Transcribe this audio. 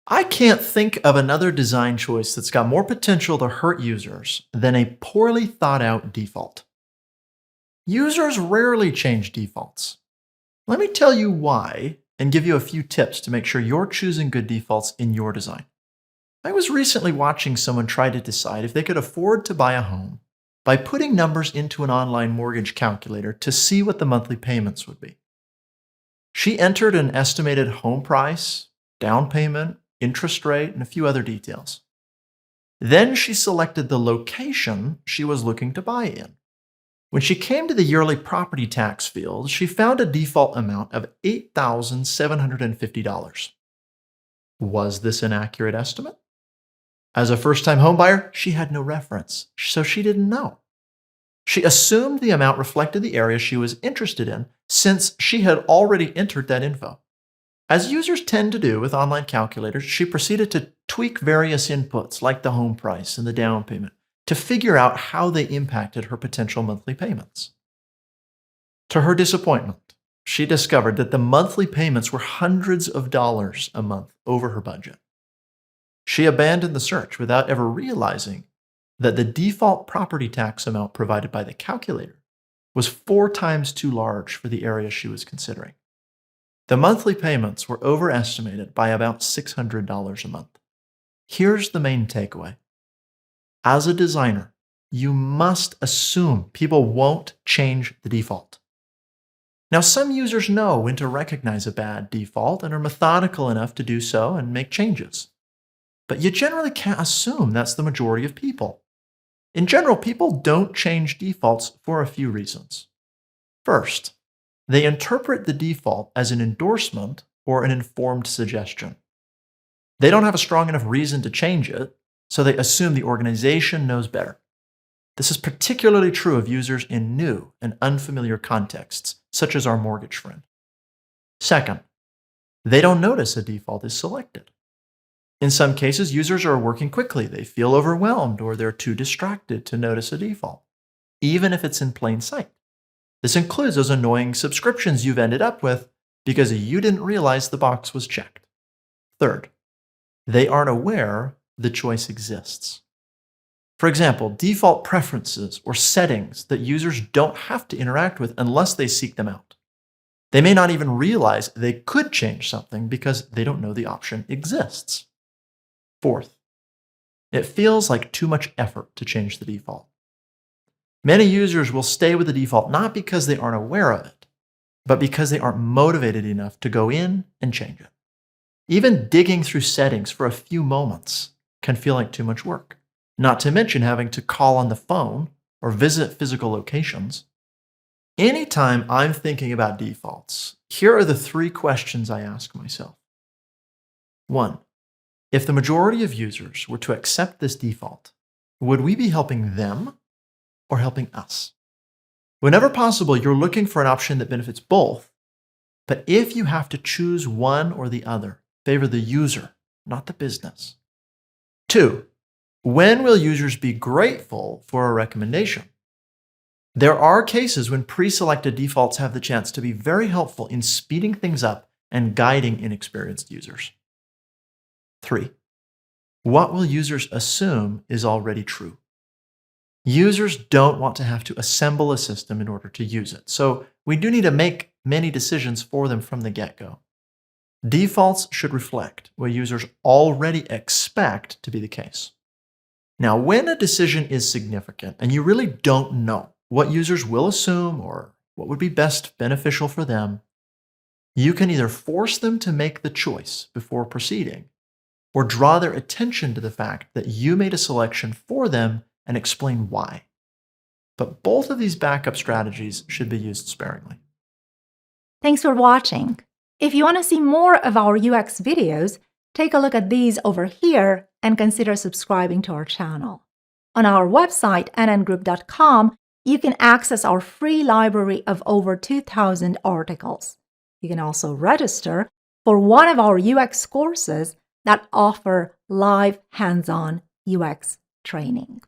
I can't think of another design choice that's got more potential to hurt users than a poorly thought out default. Users rarely change defaults. Let me tell you why and give you a few tips to make sure you're choosing good defaults in your design. I was recently watching someone try to decide if they could afford to buy a home by putting numbers into an online mortgage calculator to see what the monthly payments would be. She entered an estimated home price, down payment, interest rate, and a few other details. Then she selected the location she was looking to buy in. When she came to the yearly property tax field, she found a default amount of $8,750. Was this an accurate estimate? As a first-time homebuyer, she had no reference, so she didn't know. She assumed the amount reflected the area she was interested in since she had already entered that info. As users tend to do with online calculators, she proceeded to tweak various inputs like the home price and the down payment to figure out how they impacted her potential monthly payments. To her disappointment, she discovered that the monthly payments were hundreds of dollars a month over her budget. She abandoned the search without ever realizing that the default property tax amount provided by the calculator was 4 times too large for the area she was considering. The monthly payments were overestimated by about $600 a month. Here's the main takeaway. As a designer, you must assume people won't change the default. Now, some users know when to recognize a bad default and are methodical enough to do so and make changes. But you generally can't assume that's the majority of people. In general, people don't change defaults for a few reasons. First, they interpret the default as an endorsement or an informed suggestion. They don't have a strong enough reason to change it, so they assume the organization knows better. This is particularly true of users in new and unfamiliar contexts, such as our mortgage friend. Second, they don't notice a default is selected. In some cases, users are working quickly, they feel overwhelmed, or they're too distracted to notice a default, even if it's in plain sight. This includes those annoying subscriptions you've ended up with because you didn't realize the box was checked. Third, they aren't aware the choice exists. For example, default preferences or settings that users don't have to interact with unless they seek them out. They may not even realize they could change something because they don't know the option exists. Fourth, it feels like too much effort to change the default. Many users will stay with the default not because they aren't aware of it, but because they aren't motivated enough to go in and change it. Even digging through settings for a few moments can feel like too much work, not to mention having to call on the phone or visit physical locations. Anytime I'm thinking about defaults, here are the 3 questions I ask myself. 1. If the majority of users were to accept this default, would we be helping them or helping us? Whenever possible, you're looking for an option that benefits both, but if you have to choose one or the other, favor the user, not the business. 2. When will users be grateful for a recommendation? There are cases when pre-selected defaults have the chance to be very helpful in speeding things up and guiding inexperienced users. 3. What will users assume is already true? Users don't want to have to assemble a system in order to use it, so we do need to make many decisions for them from the get-go. Defaults should reflect what users already expect to be the case. Now, when a decision is significant and you really don't know what users will assume or what would be best beneficial for them, you can either force them to make the choice before proceeding or draw their attention to the fact that you made a selection for them and explain why. But both of these backup strategies should be used sparingly. Thanks for watching. If you want to see more of our UX videos, take a look at these over here and consider subscribing to our channel. On our website, nngroup.com, you can access our free library of over 2,000 articles. You can also register for one of our UX courses that offer live hands-on UX training.